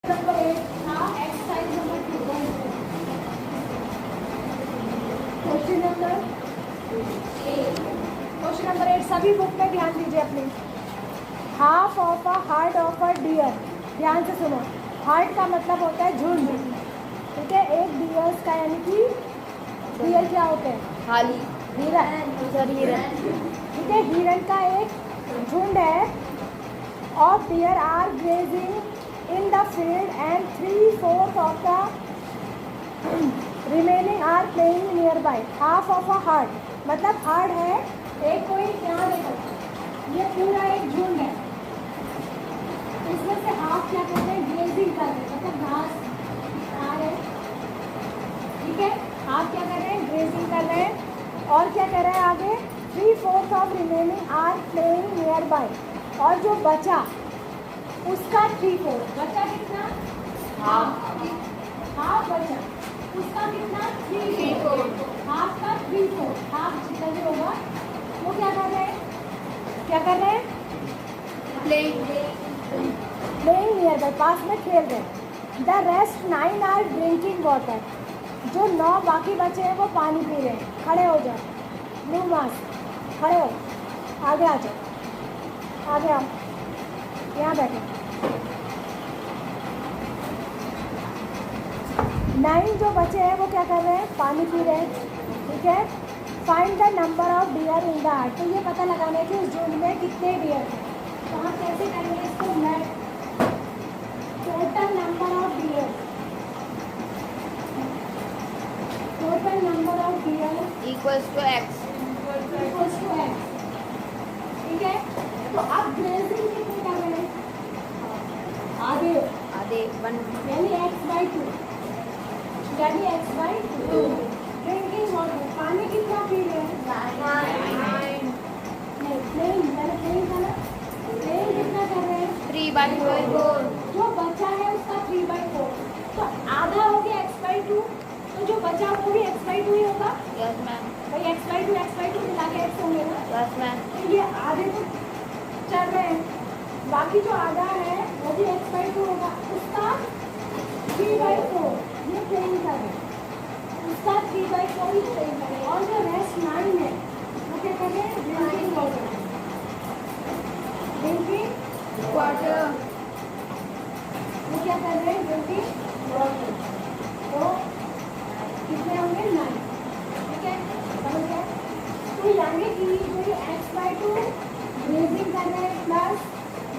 Number 8 था exercise number 2। Question number 8 सभी book में ध्यान दीजिए अपनी। Half of a herd of a deer, ध्यान से सुनो। हार्ट का मतलब होता है झुंड, ठीक है। एक डियर्स का यानी कि डियर क्या होते हैं? हाली हिरन, हिरन। ठीक है। हिरन का एक झुंड है। Of deer are grazing in the field and 3/4 of the remaining are playing nearby. Half of a herd मतलब हार्ट है एक, कोई यहाँ देखो ये पूरा एक झुंड है, इसमें से हाफ क्या कर रहे हैं? ग्रेजिंग कर रहे हैं, मतलब घास खा रहे हैं, ठीक है। हाफ क्या कर रहे हैं? ग्रेजिंग कर रहे हैं। और क्या कर रहे हैं आगे? 3/4 of remaining are playing nearby. और जो बचा उसका 3/4, बचा कितना? हाफ बचा, उसका कितना? 3/4, हाफ का 3/4, हाफ जितना भी होगा वो क्या कर रहे हैं? प्लेइंग नियर बाई, पास में खेल रहे हैं। The rest 9 are drinking water, जो 9 बाकी बचे हैं वो पानी पी रहे हैं। खड़े हो जाओ, ब्लू मास्क, खड़े हो, आगे आ जाओ, आगे आओ, यहाँ बैठो। 9 जो बचे हैं वो क्या कर रहे हैं? पानी पी रहे हैं, ठीक है। Find the number of dear in the heart, तो ये पता लगाना है कि उस झुंड में कितने डियर हैं। तो हम कैसे करेंगे इसको? मैं total number of deer, equals to X, ठीक है। तो अब ग्रेजिंग कितने कर रहे हैं? आधे आधे 1 यानी x/2, ड्रिंकिंग वाटर, पानी कितना पी रहे हैं? 9। प्लेइंग कितना कर रहे हैं? 3/4। जो बचा है उसका 3/4, तो आधा हो गया x/2, तो जो बचा वो भी x/2 ही होगा। यस मैम, भाई x/2 मिला के x होंगे ना। Yes ma'am. तो ये आधे तो चल रहे हैं, बाकी जो आधा है वो भी x/2 होगा, उसका 3/4 ये प्लेइंग कर रहे हैं, उसका 3/4 ही प्लेइंग कर रहे हैं। और जो रेस्ट 9 है वो क्या कर रहे हैं? ड्रिंकिंग वाटर, वो क्या कर रहे हैं? Drinking water. तो कितने होंगे? 9, ठीक है, समझ गए। तो यानी कि जो ये x/2 ग्रेजिंग कर रहे हैं प्लस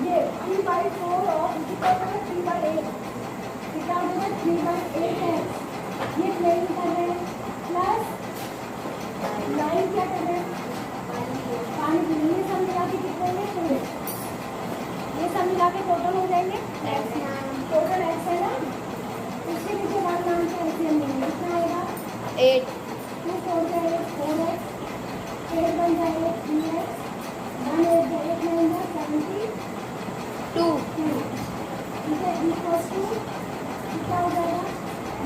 ये 3/4 और 3/8, कितना हो जाएगा? 3/8 है, ये प्लेइंग कर रहे हैं, प्लस 9 क्या कर रहे हैं? पानी पी। ये सब मिला के कितने होंगे? पूरे ये सब मिला के टोटल हो जाएंगे टोटल x है ना, उसके नीचे 1 नाम से LCM लेंगे, कितना आएगा? 8 2 4 जाएगा 4x, 8 बन जाएगा 3x, 1 8 9 72, ठीक है। इक्वल्स टू कितना हो जाएगा?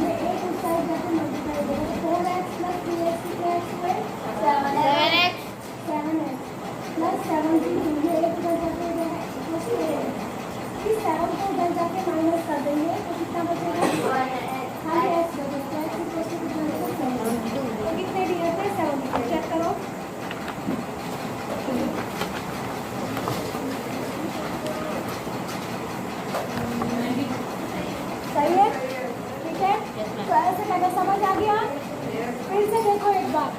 ये 8 उस साइड जाके मल्टीप्लाई हो जाएगा, 4x प्लस 3x कितना x हुए? 7x 7x प्लस 72, ये 8 उधर जाके हो जाएगा इक्वल्स टू 8। इस 7 को उधर जाके माइनस कर देंगे तो कितना बचेगा? खाली x बचेगा, x इक्वल्स टू कितना बचेगा? 72। तो कितने डियर थे? 72। चेक करो, सही है, ठीक है। तो ऐसे करना समझ आ गया। फिर से देखो एक बार,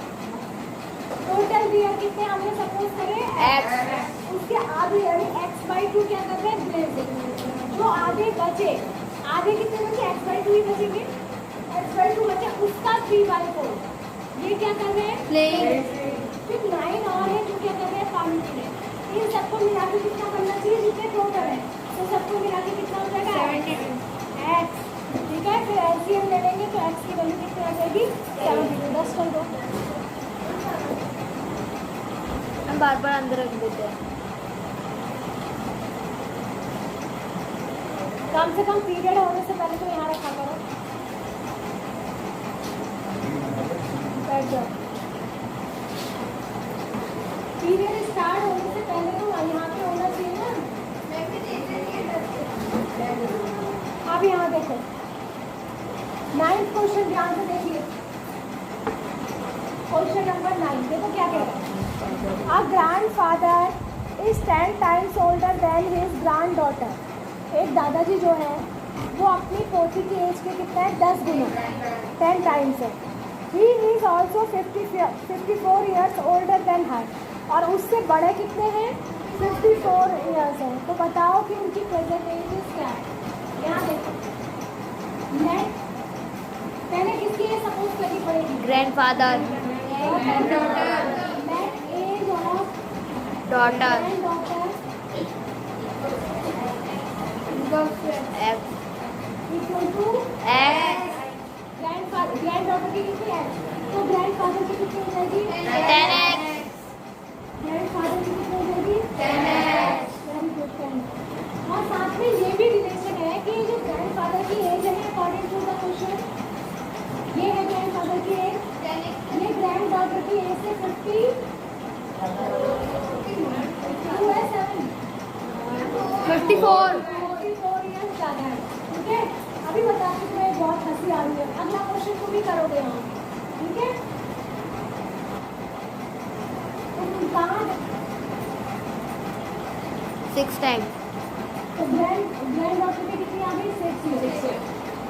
टोटल डियर कितने हमने सपोज करे? x, उसके आधे यानी x/2 क्या कर रहे हैं? ग्रेजिंग। जो आधे बचे, आधे कितने बचे? x/2 ही बचेंगे, x/2 बचे, उसका 3/4 ये क्या कर रहे हैं? प्लेइंग। फिर 9 और है जो क्या कर रहे हैं? पानी पी रहे हैं। इन सबको मिला के कितना बनना चाहिए? जितने टोटल है तो सबको मिला के कितना हो जाएगा? 72 x, ठीक है। फिर LCM ले लेंगे तो x की वैल्यू कितनी आ जाएगी? 72। 10 कर दो, हम बार बार अंदर रख देते हैं। कम से कम पीरियड होने से पहले तो यहाँ रखा करो। बैठ जाओ, पीरियड स्टार्ट होने से पहले तो यहाँ पे होना चाहिए ना। आप अब यहाँ देखो 9th क्वेश्चन, ध्यान से देखिए। क्वेश्चन नंबर 9 देखो क्या कह रहा है। अ grandfather is 10 times older than his grand daughter. एक दादाजी जो है वो अपनी पोती की एज के कितना है, 10 गुना, 10 टाइम्स है। He is also 54 years older than her, और उससे बड़े कितने हैं, 54 ईयर्स हैं। तो बताओ कि उनकी प्रेजेंट एज क्या है। यहाँ देखो नेक्स्ट, पहले किसकी एज सपोज करनी पड़ेगी, grandfather, net age of daughter, granddaughter X, equal to X, granddaughter की कितनी है, तो ग्रैंडफादर की कितनी हो जाएगी, 10x, ग्रैंडफादर की कितनी हो जाएगी, 10x, वेरी गुड, 10। और साथ में ये भी रिलेशन है कि जो ग्रैंडफादर की एज है अकॉर्डिंग टू द क्वेश्चन, ये है ग्रैंडफादर की एज, ये ग्रैंडडॉटर की एज से 52 है, 7 54, 44 ईयर्स ज़्यादा है। ठीक है, अभी बता कि तुम्हें बहुत हंसी आ रही है। अगला क्वेश्चन तुम भी करोगे यहाँ, ठीक है। तुम कहाँ, 6 टाइम्स, तो ग्रैंडडॉटर की कितनी आ गई, 6 ईयर्स,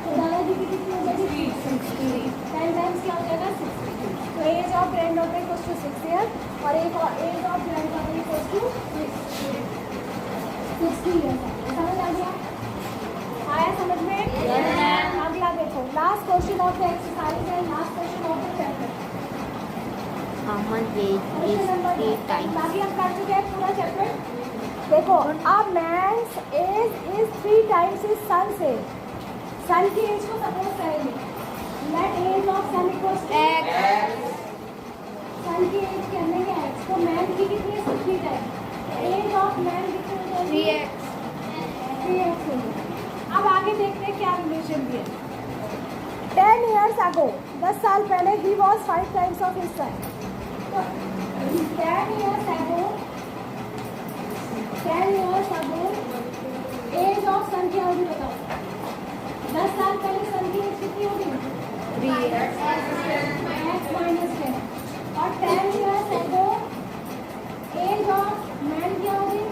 तो दादाजी की कितनी हो जाएगी, 60, 10 टाइम्स क्या हो जाएगा, 60। तो age of granddaughter equals to 6 year, और एक age of grandfather equals to 60 years. समझ आ गया, आया समझ में? अगला देखो, last question of the exercise and last question of the chapter. Common age question is number 3 times, बाकी हम कर चुके हैं पूरा चैप्टर। देखो, अब man's age is 3 times is son से, सन की एज को सपोज करेंगे, late as of son equals to X, son की एज के अंदर क्या है, तो मैन की कितनी है, 60 टाइम्स, एज ऑफ मैन कितनी हो जाएगी, 3x, 3x होगी। अब आगे देखते हैं क्या रिलेशन दिया। 10 ईयर्स अगो, 10 साल पहले he was 5 times of his son. तो 10 years ago, 10 years ago age of son क्या होगी बताओ, 10 साल पहले सन की एज कितनी होगी, 3x, x माइनस 10, और 10 years ago age of man क्या होगी,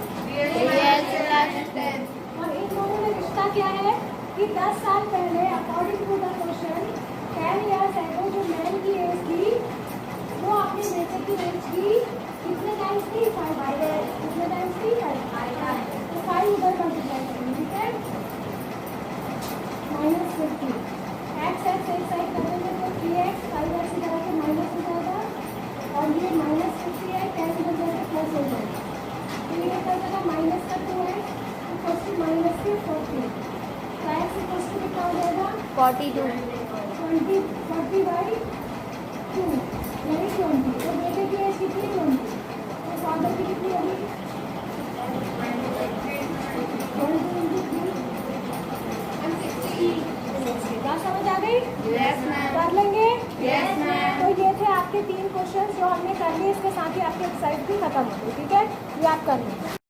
3x plus 10, और इन दोनों में रिश्ता क्या है कि 10 साल पहले according to the question 10 years ago जो मैन की एज थी वो अपने बेटे की एज की कितने टाइम्स थी, 5, कितने टाइम्स थी, 5, तो 5 उधर मल्टीप्लाई करेंगे, ठीक है, -50, x एक साइड करेंगे तो 3x, 5x इधर आके माइनस हो जाएगा, और ये -50 है, 10 इधर जाके प्लस हो जाएगा, तो ये कर देगा माइनस का 2x इक्वल्स टू माइनस के 40, तो x इक्वल्स टू कितना हो जाएगा, 42, 40/2 यानी 20। तो बेटे की एज कितनी, 20, तो फादर की कितनी होगी, 20 × 3, क्या समझ आ गई, yes ma'am, कर लेंगे। yes ma'am, तो ये थे आपके 3 क्वेश्चन जो हमने कर लिए, इसके साथ ही आपकी एक्सरसाइज भी खत्म हो गई, ठीक है, ये आप कर लेंगे।